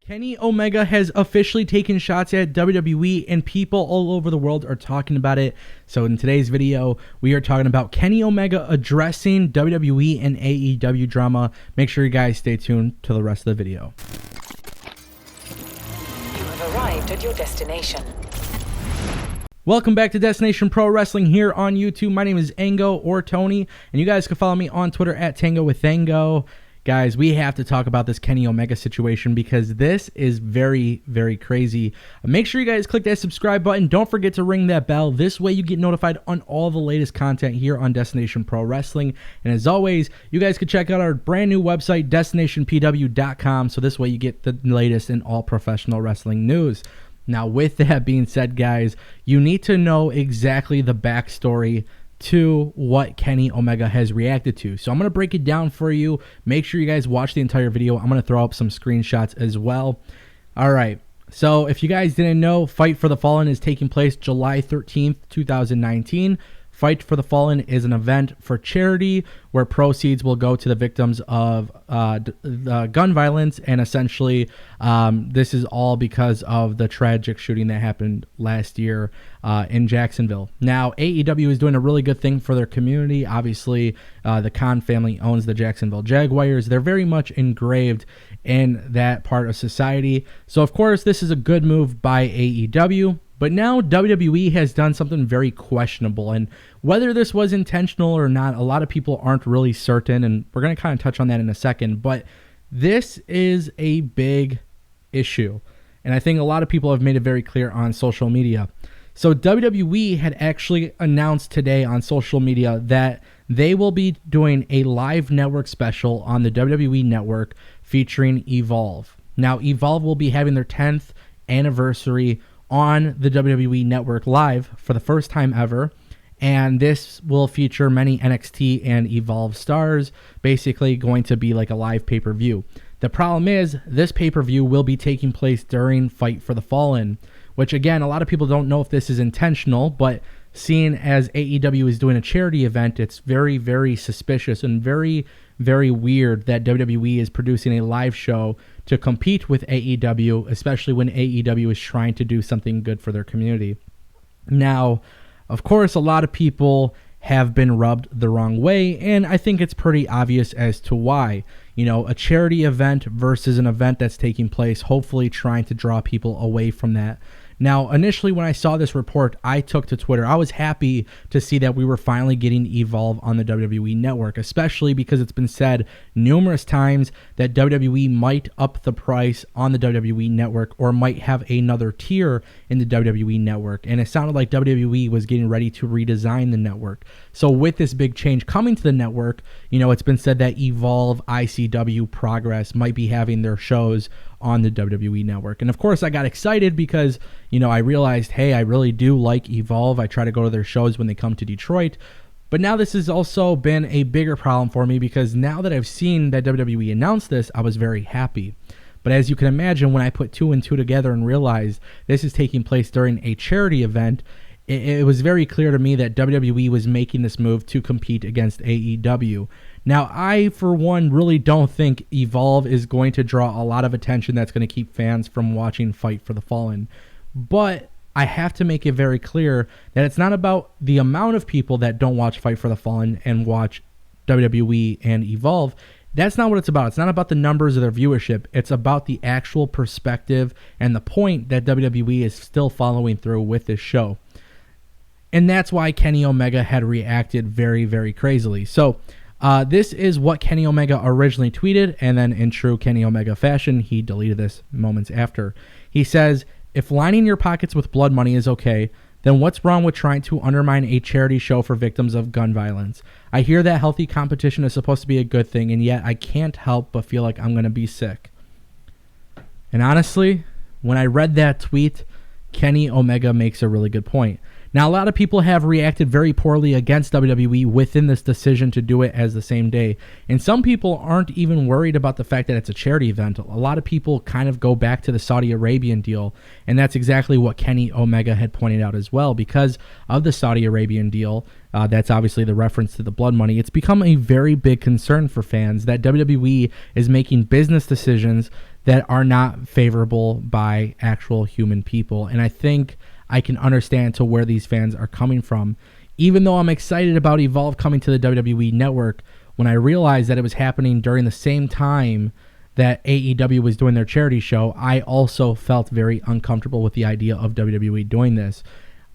Kenny Omega has officially taken shots at WWE, and people all over the world are talking about it. So in today's video, we are talking about Kenny Omega addressing WWE and AEW drama. Make sure you guys stay tuned to the rest of the video. You have arrived at your destination. Welcome back to Destination Pro Wrestling here on YouTube. My name is Ango or Tony, and you guys can follow me on Twitter at Tango with Ango. Guys, we have to talk about this Kenny Omega situation because this is very, very crazy. Make sure you guys click that subscribe button. Don't forget to ring that bell. This way you get notified on all the latest content here on Destination Pro Wrestling. And as always, you guys can check out our brand new website, destinationpw.com. So this way you get the latest in all professional wrestling news. Now, with that being said, guys, you need to know exactly the backstory to what Kenny Omega has reacted to. So I'm going to break it down for you. Make sure you guys watch the entire video. I'm going to throw up some screenshots as well. All right. So if you guys didn't know, Fight for the Fallen is taking place July 13th, 2019. Fight for the Fallen is an event for charity where proceeds will go to the victims of gun violence, and essentially this is all because of the tragic shooting that happened last year in Jacksonville. Now, AEW is doing a really good thing for their community. Obviously, the Khan family owns the Jacksonville Jaguars. They're very much engraved in that part of society. So, of course, this is a good move by AEW. But now WWE has done something very questionable, and whether this was intentional or not, a lot of people aren't really certain, and we're going to kind of touch on that in a second. But this is a big issue, and I think a lot of people have made it very clear on social media. So WWE had actually announced today on social media that they will be doing a live network special on the WWE Network featuring Evolve. Now, Evolve will be having their 10th anniversary on the WWE Network live for the first time ever, and this will feature many NXT and Evolve stars, basically going to be like a live pay-per-view. The problem is this pay-per-view will be taking place during Fight for the Fallen, which again, a lot of people don't know if this is intentional, but seeing as AEW is doing a charity event, it's very, very suspicious and very, very weird that WWE is producing a live show to compete with AEW, especially when AEW is trying to do something good for their community. Now, of course, a lot of people have been rubbed the wrong way, and I think it's pretty obvious as to why. You know, a charity event versus an event that's taking place, hopefully trying to draw people away from that. Now, initially when I saw this report, I took to Twitter. I was happy to see that we were finally getting Evolve on the WWE Network, especially because it's been said numerous times that WWE might up the price on the WWE Network or might have another tier in the WWE Network. And it sounded like WWE was getting ready to redesign the network. So with this big change coming to the network, you know, it's been said that Evolve, ICW, Progress might be having their shows on the WWE Network. And of course, I got excited because, you know, I realized, hey, I really do like Evolve. I try to go to their shows when they come to Detroit. But now this has also been a bigger problem for me because now that I've seen that WWE announced this, I was very happy. But as you can imagine, when I put two and two together and realized this is taking place during a charity event, it was very clear to me that WWE was making this move to compete against AEW. Now, I, for one, really don't think Evolve is going to draw a lot of attention that's going to keep fans from watching Fight for the Fallen. But I have to make it very clear that it's not about the amount of people that don't watch Fight for the Fallen and watch WWE and Evolve. That's not what it's about. It's not about the numbers of their viewership. It's about the actual perspective and the point that WWE is still following through with this show. And that's why Kenny Omega had reacted very, very crazily. So this is what Kenny Omega originally tweeted, and then in true Kenny Omega fashion, he deleted this moments after. He says, "If lining your pockets with blood money is okay, then what's wrong with trying to undermine a charity show for victims of gun violence? I hear that healthy competition is supposed to be a good thing, and yet I can't help but feel like I'm going to be sick." And honestly, when I read that tweet, Kenny Omega makes a really good point. Now, a lot of people have reacted very poorly against WWE within this decision to do it as the same day. And some people aren't even worried about the fact that it's a charity event. A lot of people kind of go back to the Saudi Arabian deal. And that's exactly what Kenny Omega had pointed out as well. Because of the Saudi Arabian deal, that's obviously the reference to the blood money. It's become a very big concern for fans that WWE is making business decisions that are not favorable by actual human people. And I think I can understand to where these fans are coming from. Even though I'm excited about Evolve coming to the WWE Network, when I realized that it was happening during the same time that AEW was doing their charity show, I also felt very uncomfortable with the idea of WWE doing this.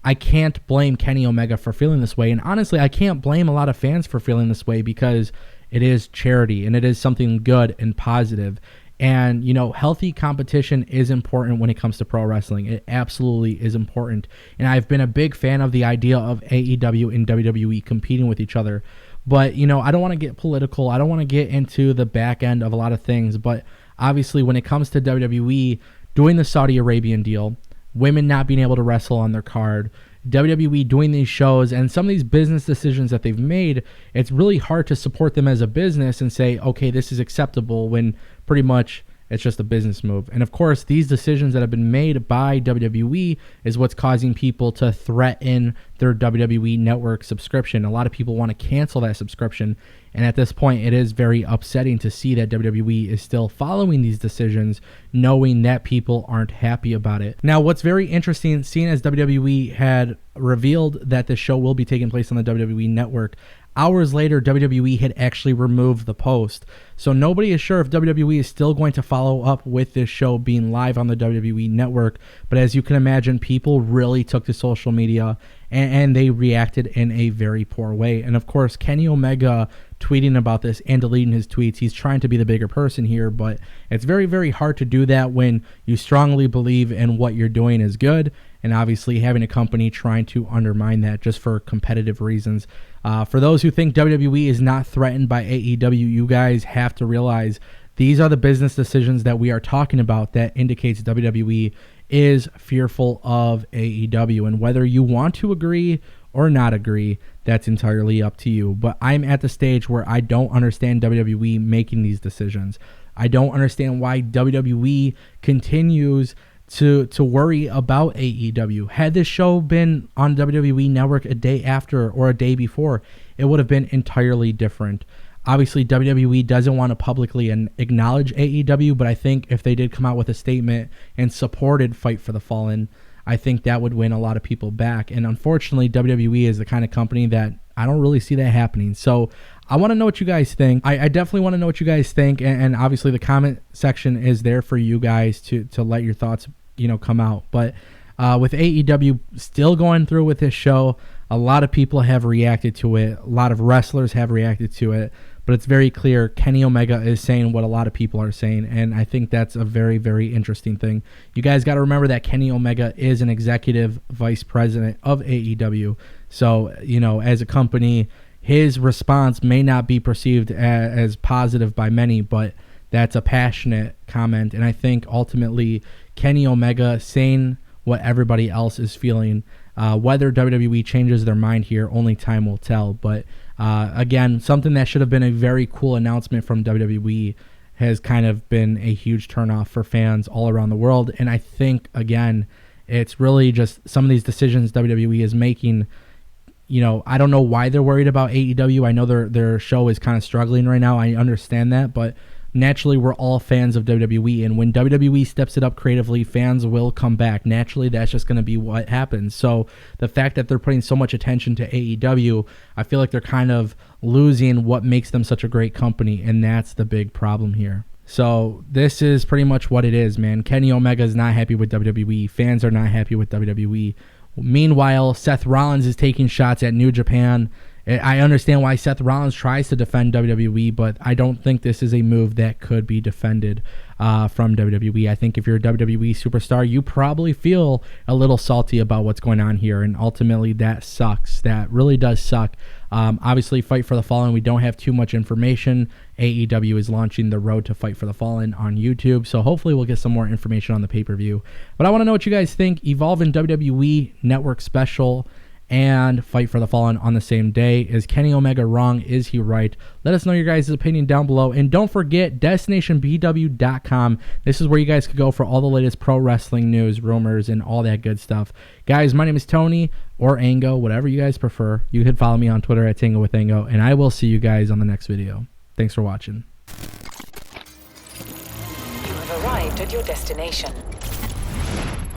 I can't blame Kenny Omega for feeling this way, and honestly, I can't blame a lot of fans for feeling this way because it is charity, and it is something good and positive. And, you know, healthy competition is important when it comes to pro wrestling. It absolutely is important. And I've been a big fan of the idea of AEW and WWE competing with each other. But, you know, I don't want to get political. I don't want to get into the back end of a lot of things. But obviously, when it comes to WWE doing the Saudi Arabian deal, women not being able to wrestle on their card, WWE doing these shows, and some of these business decisions that they've made, it's really hard to support them as a business and say, okay, this is acceptable, when pretty much it's just a business move. And of course, these decisions that have been made by WWE is what's causing people to threaten their WWE Network subscription. A lot of people want to cancel that subscription. And at this point, it is very upsetting to see that WWE is still following these decisions, knowing that people aren't happy about it. Now, what's very interesting, seeing as WWE had revealed that the show will be taking place on the WWE Network, hours later, WWE had actually removed the post. So nobody is sure if WWE is still going to follow up with this show being live on the WWE Network. But as you can imagine, people really took to social media and they reacted in a very poor way. And of course, Kenny Omega tweeting about this and deleting his tweets. He's trying to be the bigger person here, but it's very, very hard to do that when you strongly believe in what you're doing is good. And obviously having a company trying to undermine that just for competitive reasons. For those who think WWE is not threatened by AEW, you guys have to realize these are the business decisions that we are talking about that indicates WWE is fearful of AEW. And whether you want to agree or not agree, that's entirely up to you. But I'm at the stage where I don't understand WWE making these decisions. I don't understand why WWE continues to worry about AEW. Had this show been on WWE Network a day after or a day before, it would have been entirely different. Obviously, WWE doesn't want to publicly acknowledge AEW, but I think if they did come out with a statement and supported Fight for the Fallen, I think that would win a lot of people back. And unfortunately, WWE is the kind of company that I don't really see that happening. So I want to know what you guys think. I definitely want to know what you guys think. And obviously the comment section is there for you guys to let your thoughts, come out. But with AEW still going through with this show, a lot of people have reacted to it. A lot of wrestlers have reacted to it. But it's very clear Kenny Omega is saying what a lot of people are saying, and I think that's a very, very interesting thing. You guys got to remember that Kenny Omega is an executive vice president of AEW. So, as a company, his response may not be perceived as positive by many, but that's a passionate comment. And I think ultimately Kenny Omega saying what everybody else is feeling, whether WWE changes their mind here, only time will tell. But again, something that should have been a very cool announcement from WWE has kind of been a huge turnoff for fans all around the world. And I think, again, it's really just some of these decisions WWE is making. I don't know why they're worried about AEW. I know their show is kind of struggling right now. I understand that, but naturally, we're all fans of WWE, and when WWE steps it up creatively, fans will come back. Naturally, that's just going to be what happens. So the fact that they're putting so much attention to AEW, I feel like they're kind of losing what makes them such a great company, and that's the big problem here. So this is pretty much what it is, man. Kenny Omega is not happy with WWE. Fans are not happy with WWE. Meanwhile, Seth Rollins is taking shots at New Japan. I understand why Seth Rollins tries to defend WWE, but I don't think this is a move that could be defended from WWE. I think if you're a WWE superstar, you probably feel a little salty about what's going on here, and ultimately that sucks. That really does suck. Obviously, Fight for the Fallen, we don't have too much information. AEW is launching the Road to Fight for the Fallen on YouTube, so hopefully we'll get some more information on the pay-per-view. But I want to know what you guys think. Evolve in WWE Network special and Fight for the Fallen on the same day. Is Kenny Omega wrong? Is he right? Let us know your guys' opinion down below. And don't forget, DestinationBW.com. This is where you guys could go for all the latest pro wrestling news, rumors, and all that good stuff. Guys, my name is Tony, or Ango, whatever you guys prefer. You can follow me on Twitter at TangoWithAngo, and I will see you guys on the next video. Thanks for watching. You have arrived arrived at your destination.